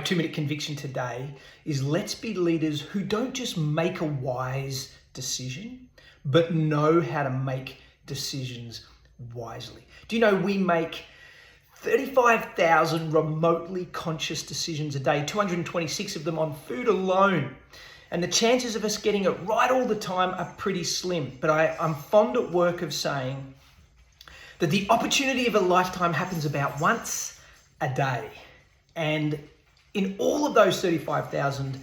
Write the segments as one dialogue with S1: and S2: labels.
S1: 2-minute conviction today is let's be leaders who don't just make a wise decision, but know how to make decisions wisely. Do you know we make 35,000 remotely conscious decisions a day, 226 of them on food alone. And the chances of us getting it right all the time are pretty slim. But I'm fond at work of saying that the opportunity of a lifetime happens about once a day. And in all of those 35,000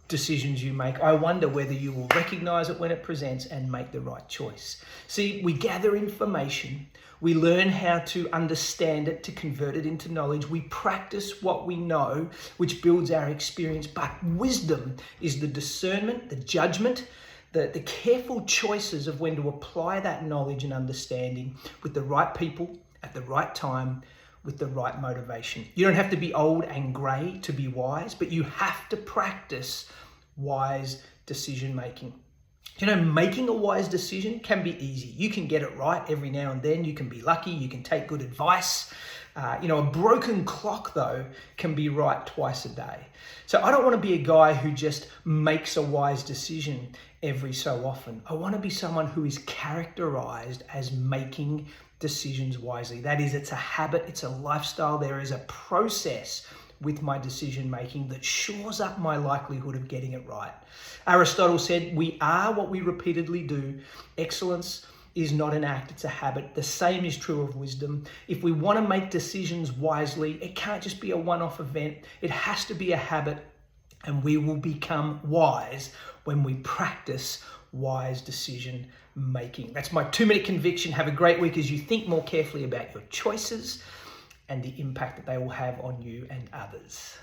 S1: decisions you make, I wonder whether you will recognize it when it presents and make the right choice. See, we gather information, we learn how to understand it, to convert it into knowledge, we practice what we know, which builds our experience, but wisdom is the discernment, the judgment, the careful choices of when to apply that knowledge and understanding with the right people at the right time, with the right motivation. You don't have to be old and grey to be wise, but you have to practice wise decision making. You know, making a wise decision can be easy. You can get it right every now and then. You can be lucky. You can take good advice. A broken clock, though, can be right twice a day. So I don't want to be a guy who just makes a wise decision every so often. I want to be someone who is characterized as making decisions wisely. That is, it's a habit, it's a lifestyle. There is a process with my decision making that shores up my likelihood of getting it right. Aristotle said, we are what we repeatedly do. Excellence is not an act, it's a habit. The same is true of wisdom. If we want to make decisions wisely, it can't just be a one-off event. It has to be a habit, and we will become wise when we practice wise decision making. That's my 2-minute conviction. Have a great week as you think more carefully about your choices and the impact that they will have on you and others.